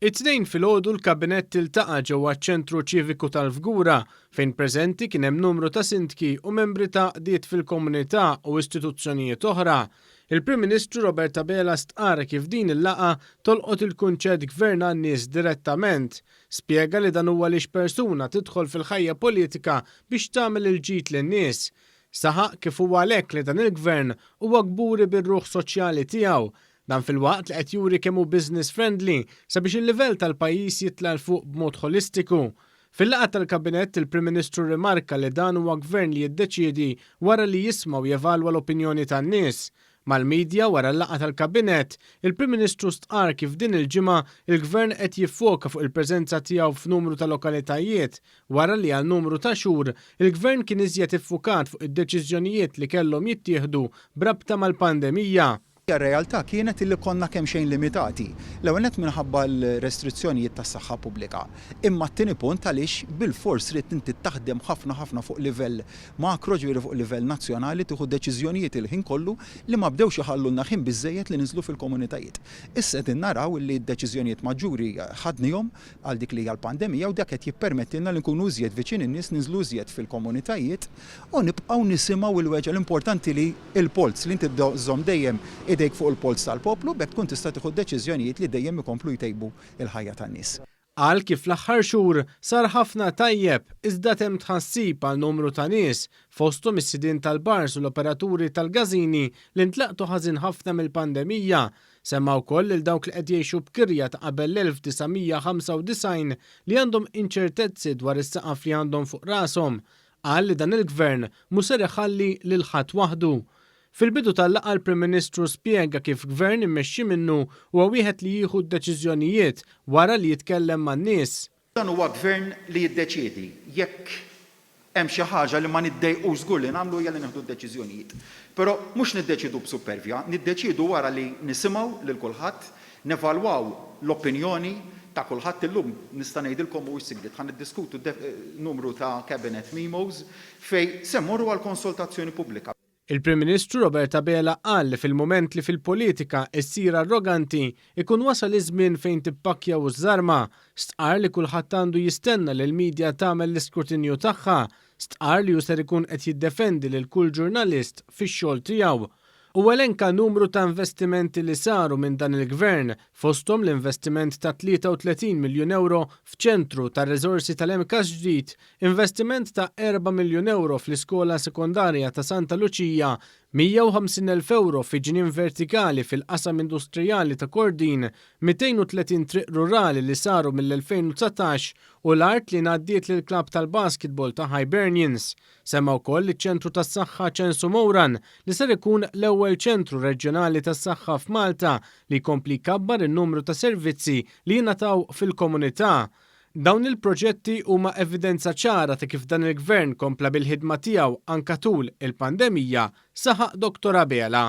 It-tnejn filgħodu l-kabinett iltaqa' ġewwa ċ-Ċentru Ċiviku tal-Fgura fejn preżenti kien hemm numru ta' sindki u membri ta' qdiet fil-komunità u istituzzjonijiet oħra. Il-Prim Ministru Robert Abela stqara kif din il-laqa tolqot il-kunċett gvern għan-nies direttament. Spjega li dan huwa għaliex persuna tidħol fil-ħajja politika biex tagħmel il-ġid lin-nies. Saħaq kif huwa għalhekk li dan il-gvern huwa kburi bir-ruħ soċjali tiegħu. Dan fil-waqt li qed juri kemm hu business friendly sabiex il-livell tal-pajjiż jitla' l fuq b'mod holistiku. Fil-laqgħa tal-kabinett il-Prim Ministru rimarka li dan huwa gvern li jiddeċiedi wara li jisma' u jevalwa l-opinjoni tan-nies. Mal-medja wara l-laqgħa tal-kabinett, il-Prim Ministru stqar kif din il-ġimgħa il-Gvern qed jiffoka fuq il-preżenza tiegħu f'numru ta' lokalitajiet wara li għal numru ta' xhur il-Gvern kien iżjed iffukat fuq id-deċiżjonijiet li kellhom jittieħdu b'rabta mal-pandemija. Ir-realtà kienet illi konna kemm xejn limitati. L-ewwel nett minħabba l-restrizzjonijiet tas-saħħa pubblika. Imma t-tieni punt għaliex bil-fors trid inti taħdem ħafna fuq livell makro, ġifieri fuq livell nazzjonali tieħu deċiżjonijiet il-ħin kollu li ma bdewx iħallulna ħin biżżejjed li niżlu fil-komunitajiet. Issa qed naraw li d-deċiżjonijiet maġġuri ħadnihom għal dik li hija l-pandemija u dak qed jippermettilna li nkunu iżjed viċin in-nies niżlu iżjed fil-komunitajiet u nibqgħu nisimgħu il-weġa l-importanti li l-polz li inti żomm dejjem idejk fuq il-polz tal-poplu bekk tkun tista' tieħu deċiżjonijiet li dejjem ikomplu jtejbu il-ħajja tan-nies. Qal kif fl-aħħar xhur sar ħafna tajjeb iżda hemm tħassib għal numru ta' nies fosthom is-sidien tal-bars u l-operaturi tal-gażini li ntlaqtu ħażin ħafna mill-pandemija. Semma wkoll il dawk li qed jgħixu b'kirja ta' qabel l-1995 li għandhom inċertezzi dwar is-saqaf li għandhom fuq rashom. Qal li dan il-gvern mhux se iħalli lil ħadd waħdu. Fil-bidu tal-laqgħa l-Prim Ministru spjega kif gvern immexxi minnu huwa wieħed li jieħu d-deċiżjonijiet wara li jitkellem man-nies. Dan huwa gvern li jiddeċiedi jekk hemm xi ħaġa li ma niddejqux żgur li nagħmlu hija li nieħdu d-deċiżjonijiet. Però mhux niddeċidu b'supervja, niddeċidu wara li nisimgħu lil kulħadd, nevalwaw l-opinjoni ta' kulħadd illum nista' ngħidilkom mhuwiex sigriet ħan niddiskutu numru ta' cabinet memos fejn se mmorru għal konsultazzjoni pubblika. Il-Prim Ministru Robert Abela qal li fil-mument li fil-politika issir arroganti ikun wasal iż-żmien fejn tippakjaw iż-żarma. Stqar li kulħadd għandu jistenna li l-midja tagħmel l-iskrutinju tagħha. Stqar li hu ser ikun qed jiddefendi lil kull ġurnalist fix-xogħol tiegħu. U elenka numru ta' investimenti li saru minn dan il-gvern fosthom l-investiment ta' 33 miljun euro f'ċentru ta' riżorsi tal-MKS ġdid, investiment ta' 4 miljun euro fl-iskola sekondarja ta' Santa Luċija, 150,000 euro fi ġnien vertikali fil-qasam industrijali ta' Kordin, 230 triq rurali li saru mill-2019 u l-art li ngħaddiet lil klabb tal-basketball ta' Hibernians. Semma wkoll iċ-ċentru tas-saħħa Ċensu Mowran li ser ikun l-ewwel ċentru reġjonali tas-saħħa f'Malta li jkompli jkabbar in-numru ta' servizzi li jingħataw fil-komunità. Dawn il-proġetti huma evidenza ċara ta' kif dan il-gvern kompla bil-ħidma tiegħu anke tul il-pandemija, saħaq Dr. Abela.